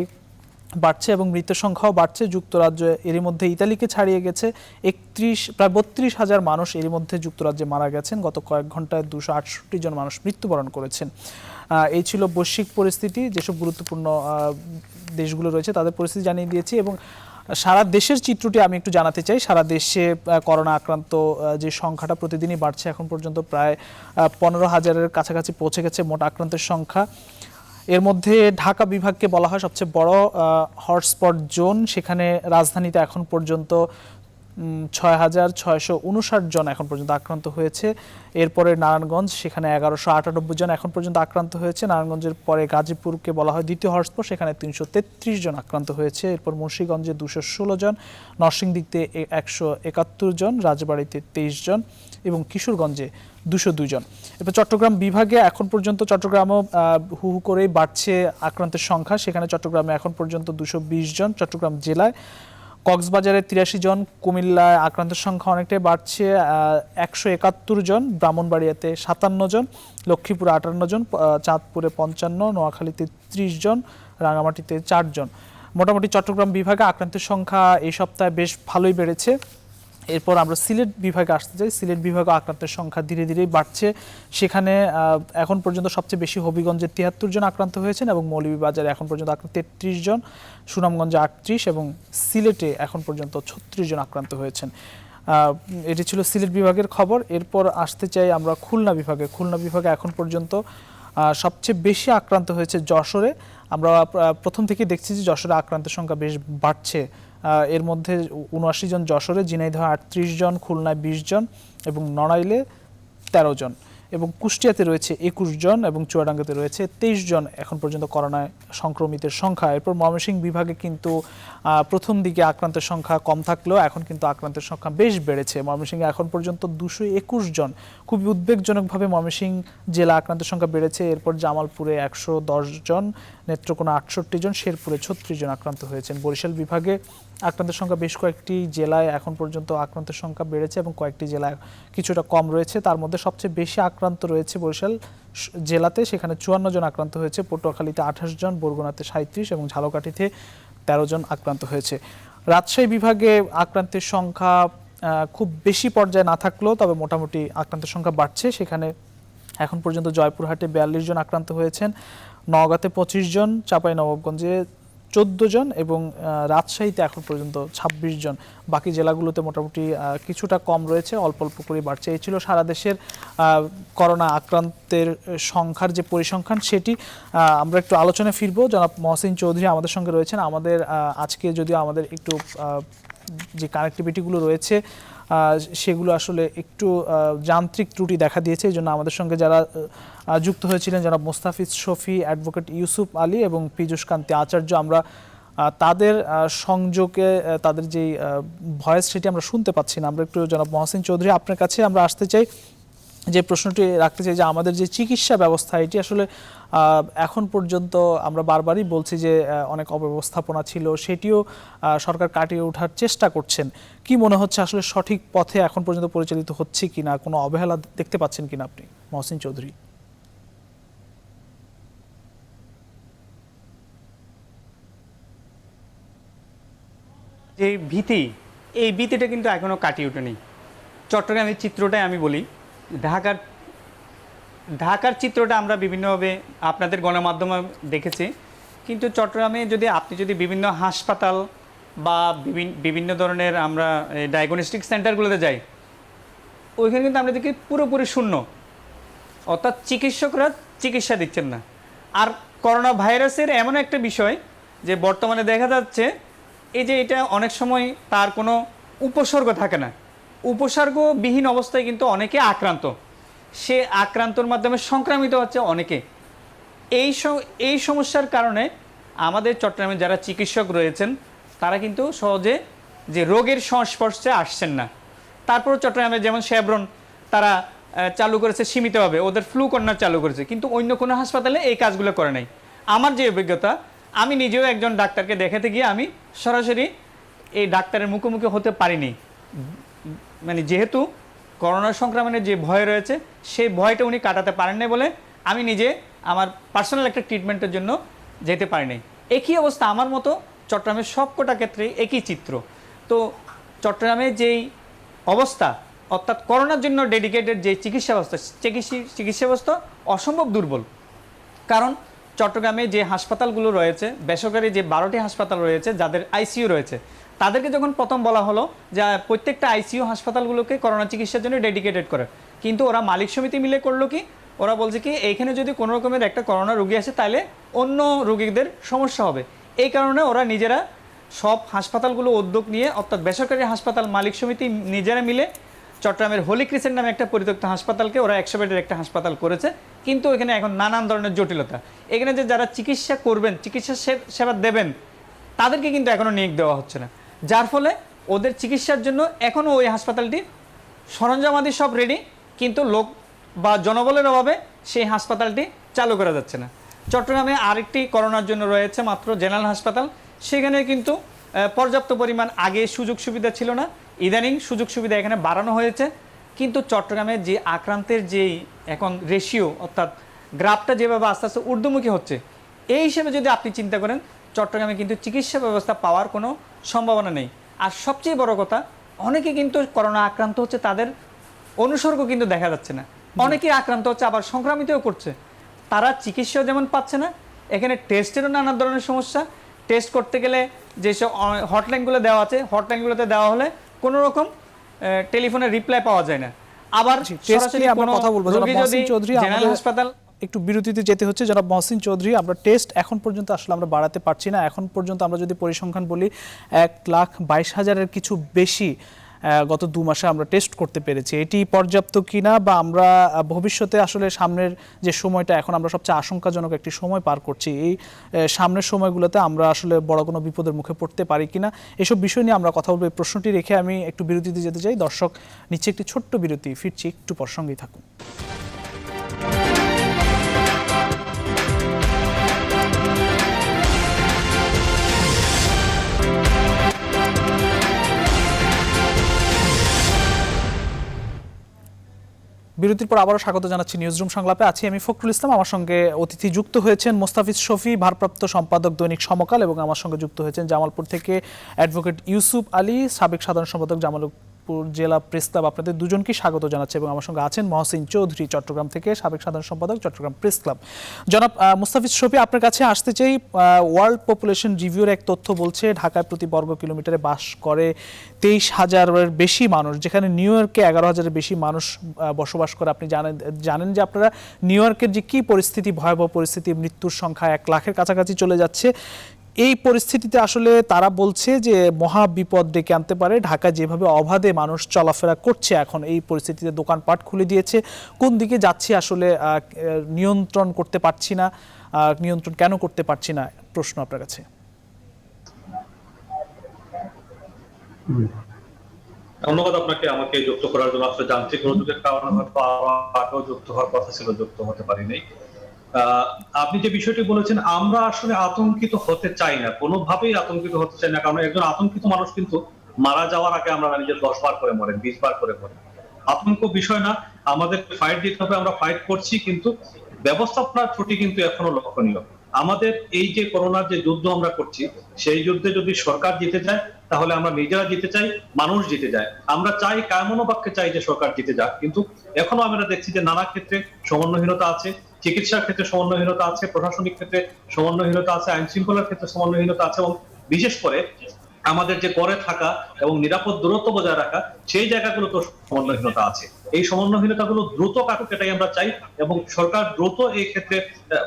বাড়ছে এবং মৃতের সংখ্যাও বাড়ছে। যুক্তরাজ্য এরই মধ্যে ইতালিকে ছাড়িয়ে গেছে। প্রায় 32,000 মানুষ এরই মধ্যে যুক্তরাজ্যে মারা গেছেন। গত কয়েক ঘন্টায় 268 জন মানুষ মৃত্যুবরণ করেছেন। এই ছিল বৈশ্বিক পরিস্থিতি। যেসব গুরুত্বপূর্ণ দেশগুলো রয়েছে তাদের পরিস্থিতি জানিয়ে দিয়েছি, এবং সারা দেশের চিত্রটি আমি একটু জানাতে চাই। সারা দেশে করোনা আক্রান্ত যে সংখ্যাটা প্রতিদিনই বাড়ছে, এখন পর্যন্ত প্রায় 15,000-এর কাছাকাছি পৌঁছে গেছে মোট আক্রান্তের সংখ্যা। এর মধ্যে ঢাকা বিভাগকে বলা হয় সবচেয়ে বড় হটস্পট জোন। সেখানে রাজধানীতে এখন পর্যন্ত 6,659 জন এখন পর্যন্ত আক্রান্ত হয়েছে। এরপরে নারায়ণগঞ্জ, সেখানে 1,198 জন এখন পর্যন্ত আক্রান্ত হয়েছে। নারায়ণগঞ্জের পরে গাজীপুরকে বলা হয় দ্বিতীয় হটস্পট, সেখানে 333 জন আক্রান্ত হয়েছে। এরপর মুন্সিগঞ্জে 216 জন, নরসিংদীতে 171 জন, রাজবাড়ীতে 23 জন এবং কিশোরগঞ্জে 202 জন। এরপর চট্টগ্রাম বিভাগে এখন পর্যন্ত চট্টগ্রামও হু হু করেই বাড়ছে আক্রান্তের সংখ্যা। সেখানে চট্টগ্রামে এখন পর্যন্ত 220 জন। চট্টগ্রাম জেলায় কক্সবাজারে 83 জন, কুমিল্লায় আক্রান্তের সংখ্যা অনেকটাই বাড়ছে 171 জন, ব্রাহ্মণবাড়িয়াতে 57 জন, লক্ষ্মীপুরে 58 জন, চাঁদপুরে 55, নোয়াখালীতে 30 জন, রাঙামাটিতে 4 জন। মোটামুটি চট্টগ্রাম বিভাগে আক্রান্তের সংখ্যা এই সপ্তাহে বেশ ভালোই বেড়েছে। এরপর আমরা সিলেট বিভাগে আসতে চাই। সিলেট বিভাগে আক্রান্তের সংখ্যা ধীরে ধীরেই বাড়ছে। সেখানে এখন পর্যন্ত সবচেয়ে বেশি হবিগঞ্জে 73 জন আক্রান্ত হয়েছেন এবং মৌলভীবাজারে এখন পর্যন্ত 33 জন, সুনামগঞ্জে 38 এবং সিলেটে এখন পর্যন্ত 36 জন আক্রান্ত হয়েছেন। এটি ছিল সিলেট বিভাগের খবর। এরপর আসতে চাই আমরা খুলনা বিভাগে। খুলনা বিভাগে এখন পর্যন্ত সবচেয়ে বেশি আক্রান্ত হয়েছে যশোরে। আমরা প্রথম থেকে দেখছি যে যশোরে আক্রান্তের সংখ্যা বেশ বাড়ছে। এর মধ্যে 79 জন যশোরে, ঝিনাইদহে 38 জন, খুলনায় 20 জন এবং নড়াইলে 13 জন এবং কুষ্টিয়াতে রয়েছে 21 জন এবং চুয়াডাঙ্গাতে রয়েছে 23 জন এখন পর্যন্ত করোনায় সংক্রমিতের সংখ্যা। এরপর ময়মনসিংহ বিভাগে কিন্তু প্রথম দিকে আক্রান্তের সংখ্যা কম থাকলেও এখন কিন্তু আক্রান্তের সংখ্যা বেশ বেড়েছে। ময়মনসিংহে এখন পর্যন্ত 221 জন, খুবই উদ্বেগজনকভাবে ময়মনসিংহ জেলা আক্রান্তের সংখ্যা বেড়েছে। এরপর জামালপুরে 110 জন, নেত্রকোনা 68 জন, শেরপুরে 36 জন আক্রান্ত হয়েছেন। বরিশাল বিভাগে আক্রান্তের সংখ্যা বেশ কয়েকটি জেলায় এখন পর্যন্ত আক্রান্তের সংখ্যা বেড়েছে এবং কয়েকটি জেলায় কিছুটা কম রয়েছে। তার মধ্যে সবচেয়ে বেশি আক্রান্ত রয়েছে বরিশাল জেলাতে, সেখানে 54 জন আক্রান্ত হয়েছে, পটুয়াখালীতে 28 জন, বরগুনাতে 37 এবং ঝালকাঠিতে 13 জন আক্রান্ত হয়েছে। রাজশাহী বিভাগে আক্রান্তের সংখ্যা খুব বেশি পর্যায়ে না থাকলেও তবে মোটামুটি আক্রান্তের সংখ্যা বাড়ছে। সেখানে এখন পর্যন্ত জয়পুরহাটে 42 জন আক্রান্ত হয়েছেন, নওগাঁতে 25 জন, চাঁপাইনবাবগঞ্জে 14 জন এবং রাজশাহীতে এখন পর্যন্ত 26 জন। বাকি জেলাগুলোতে মোটামুটি কিছুটা কম রয়েছে, অল্প অল্প করে বাড়ছে। এই ছিল সারা দেশের করোনা আক্রান্তের সংখ্যার যে পরিসংখ্যান, সেটি আমরা একটু আলোচনায় ফিরবো। জনাব মহসিন চৌধুরী আমাদের সঙ্গে রয়েছেন। আমাদের আজকে যদিও আমাদের একটু যে কানেক্টিভিটিগুলো রয়েছে সেগুলো আসলে একটু যান্ত্রিক ত্রুটি দেখা দিয়েছে, এই জন্য আমাদের সঙ্গে যারা যুক্ত হয়েছিলেন জনাব মোস্তাফিজ শফি, অ্যাডভোকেট ইউসুফ আলী এবং পীযূষ কান্তি আচার্য, আমরা তাদের সংযোগে তাদের যেই ভয়েস সেটি আমরা শুনতে পাচ্ছি না। আমরা একটু জনাব মহসিন চৌধুরী আপনার কাছে আমরা আসতে চাই, যে প্রশ্নটি রাখতে চাই যে আমাদের যে চিকিৎসা ব্যবস্থা এটি আসলে এখন পর্যন্ত আমরা বারবারই বলছি যে অনেক অব্যবস্থাপনা ছিল, সেটিও সরকার কাটিয়ে ওঠার চেষ্টা করছেন। কি মনে হচ্ছে আসলে সঠিক পথে এখন পর্যন্ত পরিচালিত হচ্ছে কিনা, কোনো অবহেলা দেখতে পাচ্ছেন কিনা আপনি, মহসিন চৌধুরী? যে ভীতি, এই ভীতিটা কিন্তু এখনো কাটিয়ে ওঠেনি। চট্টগ্রামের চিত্রটাই আমি বলি, ঢাকার চিত্রটা আমরা বিভিন্নভাবে আপনাদের গণমাধ্যমে দেখেছি, কিন্তু চট্টগ্রামে আপনি যদি বিভিন্ন হাসপাতাল বা বিভিন্ন ধরনের আমরা ডায়াগনস্টিক সেন্টারগুলোতে যাই, ওইখানে কিন্তু আমরা দেখি পুরোপুরি শূন্য, অর্থাৎ চিকিৎসকরা চিকিৎসা দিচ্ছেন না। আর করোনা ভাইরাসের এমন একটা বিষয় যে বর্তমানে দেখা যাচ্ছে এই যে এটা অনেক সময় তার কোনো উপসর্গ থাকে না, উপসর্গবিহীন অবস্থায় কিন্তু অনেকে আক্রান্ত। সে আক্রান্তর মাধ্যমে সংক্রামিত হচ্ছে অনেকে। এই সমস্যার কারণে আমাদের চট্টগ্রামে যারা চিকিৎসক রয়েছেন তারা কিন্তু সহজে যে রোগের সংস্পর্শে আসছেন না। তারপর চট্টগ্রামে যেমন শেভরন তারা চালু করেছে সীমিতভাবে, ওদের ফ্লু কর্নার চালু করেছে, কিন্তু অন্য কোনো হাসপাতালে এই কাজগুলো করে নাই। আমার যে অভিজ্ঞতা, আমি নিজেও একজন ডাক্তারকে দেখাতে গিয়ে আমি সরাসরি এই ডাক্তারের মুখোমুখি হতে পারিনি, মানে যেহেতু করোনা সংক্রমণের যে ভয় রয়েছে সেই ভয়টা উনি কাটাতে পারেন নাই বলে আমি নিজে আমার পার্সোনাল একটা ট্রিটমেন্টের জন্য যেতে পারিনি। একই অবস্থা আমার মতো চট্টগ্রামের সবকটা ক্ষেত্রে একই চিত্র। তো চট্টগ্রামে যেই অবস্থা, অর্থাৎ করোনার জন্য ডেডিকেটেড যে চিকিৎসা ব্যবস্থা অসম্ভব দুর্বল। কারণ চট্টগ্রামে যে হাসপাতালগুলো রয়েছে, বেসরকারি যে 12টি হাসপাতাল রয়েছে যাদের আইসিইউ রয়েছে, তাদেরকে যখন প্রথম বলা হলো যে প্রত্যেকটা আইসিইউ হাসপাতালগুলোকে করোনা চিকিৎসার জন্য ডেডিকেটেড করে, কিন্তু ওরা মালিক সমিতি মিলে করলো কি, ওরা বলছে কি এইখানে যদি কোনো রকমের একটা করোনা রোগী আসে তাহলে অন্য রোগীদের সমস্যা হবে। এই কারণে ওরা নিজেরা সব হাসপাতালগুলো উদ্যোগ নিয়ে, অর্থাৎ বেসরকারি হাসপাতাল মালিক সমিতি নিজেরা মিলে চট্টগ্রামের হোলি ক্রিসেন্ট নামে একটা পরিত্যক্ত হাসপাতালকে ওরা 100 বেডের একটা হাসপাতাল করেছে। কিন্তু এখানে এখন নানান ধরনের জটিলতা, এখানে যে যারা চিকিৎসা করবেন, চিকিৎসা সেবা দেবেন, তাদেরকে কিন্তু এখনও নিয়োগ দেওয়া হচ্ছে না, যার ফলে ওদের চিকিৎসার জন্য এখনও ওই হাসপাতালটি সরঞ্জামাদি সব রেডি, কিন্তু লোক বা জনবলের অভাবে সেই হাসপাতালটি চালু করা যাচ্ছে না। চট্টগ্রামে আরেকটি করোনার জন্য রয়েছে মাত্র জেনারেল হাসপাতাল, সেখানে কিন্তু পর্যাপ্ত পরিমাণ আগে সুযোগ সুবিধা ছিল না, ইদানিং সুযোগ সুবিধা এখানে বাড়ানো হয়েছে। কিন্তু চট্টগ্রামে যে আক্রান্তের যেই এখন রেশিও, অর্থাৎ গ্রাফটা যেভাবে আস্তে আস্তে ঊর্ধ্বমুখী হচ্ছে, এই হিসেবে যদি আপনি চিন্তা করেন চট্টগ্রামে কিন্তু চিকিৎসা ব্যবস্থা পাওয়ার কোনো সম্ভাবনা নেই। আর সবচেয়ে বড় কথা, অনেকে কিন্তু করোনা আক্রান্ত হচ্ছে, তাদের অনুসর্গ কিন্তু দেখা যাচ্ছে না, অনেকেই আক্রান্ত হচ্ছে আবার সংক্রামিতও করছে, তারা চিকিৎসাও যেমন পাচ্ছে না, এখানে টেস্টেরও নানা ধরনের সমস্যা। টেস্ট করতে গেলে যেসব হটলাইনগুলো দেওয়া আছে, হটলাইনগুলোতে দেওয়া হলে কোনো রকম টেলিফোনে রিপ্লাই পাওয়া যায় না। আবার সরাসরি কোনো কথা বলবো রোগী যদি জেনারেল হাসপাতাল, একটু বিরতিতে যেতে হচ্ছে। জনাব মহসিন চৌধুরী, আমরা টেস্ট এখন পর্যন্ত আসলে আমরা বাড়াতে পারছি না। এখন পর্যন্ত আমরা যদি পরিসংখ্যান বলি 1,22,000-এর কিছু বেশি গত 2 মাসে আমরা টেস্ট করতে পেরেছি। এটি পর্যাপ্ত কিনা, বা আমরা ভবিষ্যতে আসলে সামনের যে সময়টা, এখন আমরা সবচেয়ে আশঙ্কাজনক একটি সময় পার করছি, এই সামনের সময়গুলোতে আমরা আসলে বড় কোনো বিপদের মুখে পড়তে পারি কিনা, এসব বিষয় নিয়ে আমরা কথা বলবো। এই প্রশ্নটি রেখে আমি একটু বিরতিতে যেতে চাই। দর্শক, নিচ্ছে একটি ছোট্ট বিরতি, ফিরছি একটু পর, সঙ্গেই থাকুন। বিরতির পর আবারও স্বাগত জানাচ্ছি নিউজরুম সংলাপে। আছি আমি ফখরুল ইসলাম, আমার সঙ্গে অতিথি যুক্ত হয়েছেন মোস্তাফিজ শফি, ভারপ্রাপ্ত সম্পাদক দৈনিক সমকাল, এবং আমার সঙ্গে যুক্ত হয়েছেন জামালপুর থেকে অ্যাডভোকেট ইউসুফ আলী, সাবেক সাধারণ সম্পাদক জামালপুর জেলা প্রেস ক্লাব। আপনাদের দুজনকে স্বাগত জানাচ্ছি। এবং আমার সঙ্গে আছেন মহসিন চৌধুরী, চট্টগ্রাম থেকে সাবেক সাধারণ সম্পাদক, চট্টগ্রাম প্রেস ক্লাব। জনাব মোস্তাফিজ শফি, আপনার কাছে আসতে চাই। ওয়ার্ল্ড পপুলেশন রিভিউর এক তথ্য বলছে ঢাকায় প্রতি বর্গ কিলোমিটারে বাস করে 23,000-এর বেশি মানুষ, যেখানে নিউ ইয়র্কে 11,000-এর বেশি মানুষ বসবাস করে। আপনি জানেন যে আপনারা নিউ ইয়র্কের যে কী পরিস্থিতি, ভয়াবহ পরিস্থিতি, মৃত্যুর সংখ্যা 1 লাখের কাছাকাছি চলে যাচ্ছে। এই পরিস্থিতিতে আসলে তারা বলছে যে মহা বিপদ ডেকে আনতে পারে। ঢাকায় যেভাবে অবাধে মানুষ চলাফেরা করছে এখন, এই পরিস্থিতিতে দোকানপাট খুলে দিয়েছে, কোন দিকে যাচ্ছে আসলে নিয়ন্ত্রণ করতে পারছি না। নিয়ন্ত্রণ কেন করতে পারছি না, প্রশ্ন আপনার কাছে। ধন্যবাদ আপনাকে আমাকে যুক্ত করার জন্য। আসলে যান্ত্রিক গোলযোগের কারণে হয়তো আগেও যুক্ত হওয়ার কথা ছিল, যুক্ত হতে পারিনি। আপনি যে বিষয়টি বলেছেন, আমরা আসলে আতঙ্কিত হতে চাই না, কোনোভাবেই আতঙ্কিত হতে চাই না। কারণ একজন আতঙ্কিত মানুষ কিন্তু মারা যাওয়ার আগে আমরা নিজের 10 বার করে মরেন, 20 বার করে মরেন। আতঙ্ক বিষয় না, আমাদের ফাইট দিতে হবে, আমরা ফাইট করছি, কিন্তু ব্যবস্থাপনার ত্রুটি কিন্তু এখনো লক্ষণীয়। আমাদের এই যে করোনার যে যুদ্ধ আমরা করছি, সেই যুদ্ধে যদি সরকার জিতে যায় তাহলে আমরা নিজেরা জিতে চাই, মানুষ জিতে যায়। আমরা চাই, কায়মনোবাক্যে চাই যে সরকার জিতে যাক, কিন্তু এখনো আমরা দেখছি যে নানা ক্ষেত্রে সমন্বয়হীনতা আছে, চিকিৎসার ক্ষেত্রে সমন্বয়হীনতা আছে, প্রশাসনিক ক্ষেত্রে সমন্বয়হীনতা আছে, আইন শৃঙ্খলার ক্ষেত্রে সমন্বয়হীনতা আছে, এবং বিশেষ করে আমাদের যে ঘরে থাকা এবং নিরাপদ দূরত্ব বজায় রাখা, সেই জায়গাগুলো তো সমন্বয়হীনতা আছে। এই সমন্বয়হীনতাগুলো দ্রুত কাটুক, এটাই আমরা চাই। এবং সরকার দ্রুত এই ক্ষেত্রে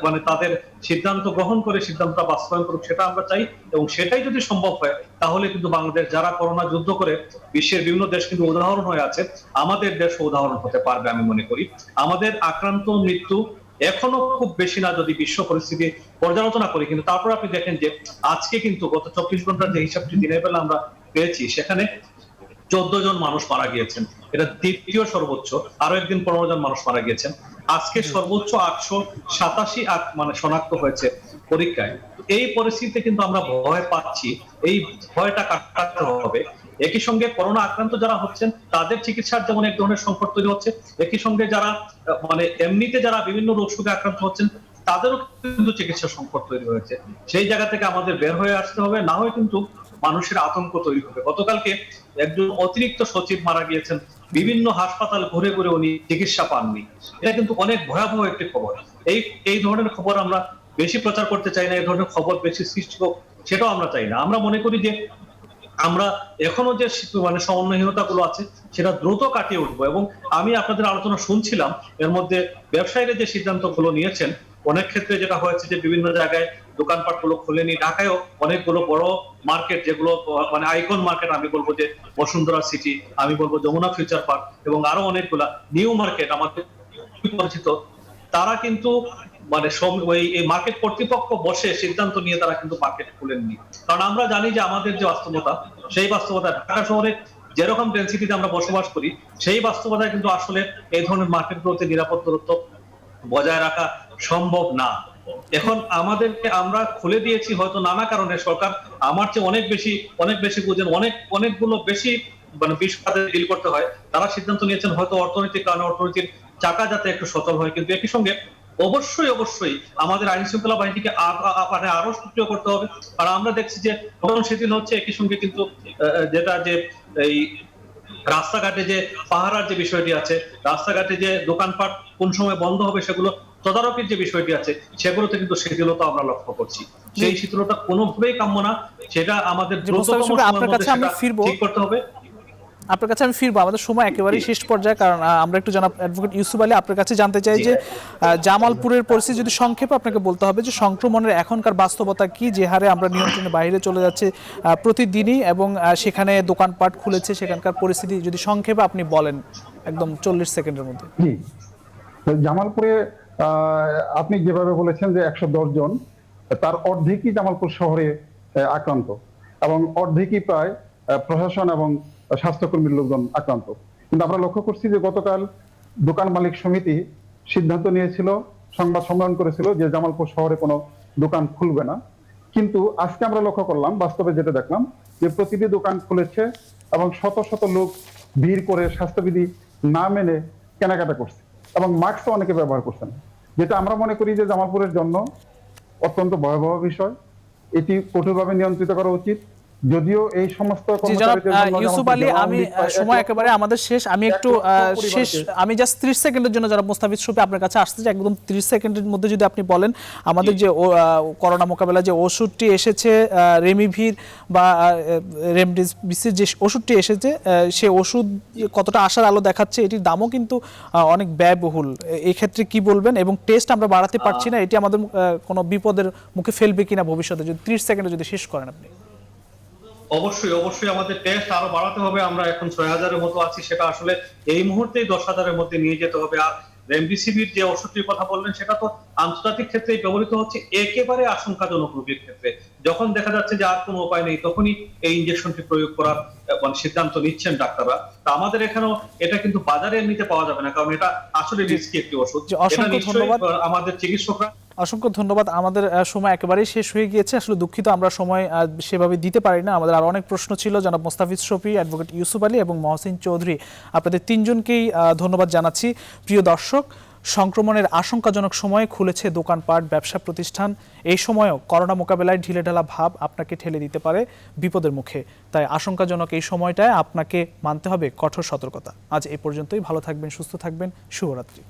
মানে তাদের সিদ্ধান্ত গ্রহণ করে সিদ্ধান্তটা বাস্তবায়ন করুক, সেটা আমরা চাই। এবং সেটাই যদি সম্ভব হয় তাহলে কিন্তু বাংলাদেশ, যারা করোনা যুদ্ধ করে বিশ্বের বিভিন্ন দেশ কিন্তু উদাহরণ হয়ে আছে, আমাদের দেশও উদাহরণ হতে পারবে আমি মনে করি। আমাদের আক্রান্ত মৃত্যু এখনো খুব বেশি না যদি বিশ্ব পরিস্থিতি পর্যালোচনা করি, কিন্তু তারপর আপনি দেখেন যে আজকে কিন্তু গত 24 ঘন্টার যে হিসাবটি দিনের বেলা আমরা পেয়েছি, সেখানে 14 জন মানুষ মারা গিয়েছেন, এটা দ্বিতীয় সর্বোচ্চ। আরো একদিন 15 জন মানুষ মারা গিয়েছেন। আজকে সর্বোচ্চ 887 মানে শনাক্ত হয়েছে পরীক্ষায়। এই পরিস্থিতিতে কিন্তু আমরা ভয় পাচ্ছি, এই ভয়টা কাটাতে হবে। একই সঙ্গে করোনা আক্রান্ত যারা হচ্ছেন তাদের চিকিৎসার যেমন এক ধরনের সংকট তৈরি হচ্ছে, একই সঙ্গে যারা মানে এমনিতে যারা বিভিন্ন রোগ শোকে আক্রান্ত হচ্ছেন তাদেরও কিন্তু চিকিৎসা সংকট তৈরি হয়েছে। সেই জায়গা থেকে আমাদের বের হয়ে আসতে হবে, না হয় কিন্তু মানুষের আতঙ্ক তৈরি হবে। গতকালকে একজন অতিরিক্ত সচিব মারা গিয়েছেন, বিভিন্ন হাসপাতাল ঘুরে ঘুরে উনি চিকিৎসা পাননি। এটা কিন্তু অনেক ভয়াবহ একটি খবর। এই ধরনের খবর আমরা বেশি প্রচার করতে চাই না, এই ধরনের খবর বেশি সৃষ্টি হোক সেটাও আমরা চাই না। আমরা মনে করি যে আমরা এখনো যে মানে সমন্বয়হীনতা গুলো আছে সেটা দ্রুত কাটিয়ে উঠবো। এবং আমি আপনাদের আলোচনা শুনছিলাম, এর মধ্যে ব্যবসায়ীরা যে সিদ্ধান্ত গুলো নিয়েছেন, অনেক ক্ষেত্রে যেটা হয়েছে যে বিভিন্ন জায়গায় দোকানপাট গুলো খুলেনি। ঢাকায়ও অনেকগুলো বড় মার্কেট, যেগুলো মানে আইকন মার্কেট, আমি বলবো যে বসুন্ধরা সিটি, আমি বলবো যমুনা ফিউচার পার্ক, এবং আরো অনেকগুলা নিউ মার্কেট আমাদের পরিচিত, তারা কিন্তু মানে ওই মার্কেট কর্তৃপক্ষ বসে সিদ্ধান্ত নিয়ে তারা কিন্তু মার্কেট খুলেননি। কারণ আমরা জানি যে আমাদের যে বাস্তবতা, সেই বাস্তবতা ঢাকা শহরে যেরকম ডেনসিটিতে আমরা বসবাস করি, সেই বাস্তবতায় কিন্তু আসলে এই ধরনের মার্কেটগুলোতে নিরাপদ দূরত্ব বজায় রাখা সম্ভব না। এখন আমাদেরকে আমরা খুলে দিয়েছি হয়তো নানা কারণে, সরকার আমার চেয়ে অনেক বেশি বুঝেন, অনেকগুলো বেশি মানে বিষয়ে ডিল করতে হয়। তারা সিদ্ধান্ত নিয়েছেন হয়তো অর্থনৈতিক কারণে, অর্থনীতির চাকা যাতে একটু সচল হয়। কিন্তু একই সঙ্গে অবশ্যই আমাদের আইন শৃঙ্খলা বাহিনীকে মানে আরো সক্রিয় করতে হবে। আর আমরা দেখছি যে প্রধান শিথিল হচ্ছে, একই সঙ্গে কিন্তু যেটা যে এই রাস্তাঘাটে যে পাহারার যে বিষয়টি আছে, রাস্তাঘাটে যে দোকানপাট কোন সময় বন্ধ হবে সেগুলো তদারকির যে বিষয়টি আছে, সেগুলোতে কিন্তু শিথিলতা আমরা লক্ষ্য করছি। সেই শিথিলতা কোনোভাবেই কাম্য না, সেটা আমাদের দ্রুততম সময়ের মধ্যে সেটা ঠিক করতে হবে। আপনার কাছে আমি ফিরবো, আমাদের সময় একেবারেই শেষ পর্যায়ে, কারণ আমরা একটু জনাব অ্যাডভোকেট ইউসুফ আলী আপনার কাছে জানতে চাই যে জামালপুরের পরিস্থিতি যদি সংক্ষেপে আপনাকে বলতে হবে যে সংক্রমণের এখনকার বাস্তবতা কি, যে হারে আমরা নিয়ন্ত্রণের বাইরে চলে যাচ্ছে প্রতিদিনই, এবং সেখানে দোকানপাট খুলেছে, সেখানকার পরিস্থিতি যদি সংক্ষেপে আপনি বলেন একদম 40 সেকেন্ডের মধ্যে। জি, জামালপুরে আপনি যেভাবে বলেছেন যে 110 জন, তার অর্ধেকই জামালপুর শহরে আক্রান্ত, এবং অর্ধেকই প্রায় প্রশাসন এবং স্বাস্থ্যকর্মীর লোকজন আক্রান্ত। কিন্তু আমরা লক্ষ্য করছি যে গতকাল দোকান মালিক সমিতি সিদ্ধান্ত নিয়েছিল, সংবাদ সম্মেলন করেছিল যে জামালপুর শহরে কোনো দোকান খুলবে না। কিন্তু আজকে আমরা লক্ষ্য করলাম, বাস্তবে যেটা দেখলাম, যে প্রতিটি দোকান খুলেছে এবং শত শত লোক ভিড় করে স্বাস্থ্যবিধি না মেনে কেনাকাটা করছে, এবং মাস্কও অনেকে ব্যবহার করছেন, যেটা আমরা মনে করি যে জামালপুরের জন্য অত্যন্ত ভয়াবহ বিষয়। এটি কঠোরভাবে নিয়ন্ত্রিত করা উচিত। যদিও এই সমস্ত ইউসুফ আলী, আমি সময় একেবারে আমাদের শেষ, আমি একটু আমি জাস্ট 30 সেকেন্ডের জন্য যারা মুস্তাফিজ শফি আপনার কাছে আসছে, যে একদম 30 সেকেন্ডের মধ্যে যদি আপনি বলেন আমাদের যে করোনা মোকাবেলা যে ওষুধটি এসেছে, রেমিভির বা রেমডেসিভির যে ওষুধটি এসেছে, সে ওষুধ কতটা আশার আলো দেখাচ্ছে, এটির দামও কিন্তু অনেক ব্যয়বহুল। এই ক্ষেত্রে কি বলবেন? এবং টেস্ট আমরা বাড়াতে পারছি না, এটি আমাদের কোনো বিপদের মুখে ফেলবে কিনা ভবিষ্যতে, যদি 30 সেকেন্ডে যদি শেষ করেন আপনি। অবশ্যই আমাদের টেস্ট আরো বাড়াতে হবে। আমরা এখন 6000-এর মতো আছি, সেটা আসলে এই মুহূর্তেই 10,000-এর মধ্যে নিয়ে যেতে হবে। আর রেমডেসিভির যে ওষুধটির কথা বললেন, সেটা তো আন্তর্জাতিক ক্ষেত্রে ব্যবহৃত হচ্ছে একেবারে আশঙ্কাজনক রোগীর ক্ষেত্রে। যখন দেখা যাচ্ছে যে আর কোনো উপায় নেই, তখনই এই ইনজেকশনটি প্রয়োগ করার সিদ্ধান্ত নিচ্ছেন ডাক্তাররা। তা আমাদের এখানেও এটা কিন্তু বাজারে এমনিতে পাওয়া যাবে না, কারণ এটা আসলে রিস্কি একটি ওষুধ। অসংখ্য ধন্যবাদ আমাদের চিকিৎসকরা। অসংখ্য ধন্যবাদ। আমাদের সময় একেবারেই শেষ হয়ে গিয়েছে, আসলে দুঃখিত আমরা সময় সেভাবে দিতে পারি না। আমাদের আরো অনেক প্রশ্ন ছিল। জনাব মুস্তাফিজ শফি, অ্যাডভোকেট ইউসুফ আলী এবং মহসিন চৌধুরী, আপনাদের তিনজনকেই ধন্যবাদ জানাচ্ছি। প্রিয় দর্শক, সংক্রমণের আশঙ্কাজনক সময়ে খুলেছে দোকানপাট, ব্যবসা প্রতিষ্ঠান। এই সময়ও করোনা মোকাবেলায় ঢিলেঢালা ভাব আপনাকে ঠেলে দিতে পারে বিপদের মুখে। তাই আশঙ্কাজনক এই সময়টায় আপনাকে মানতে হবে কঠোর সতর্কতা। আজ এই পর্যন্তই। ভালো থাকবেন, সুস্থ থাকবেন। শুভরাত্রি।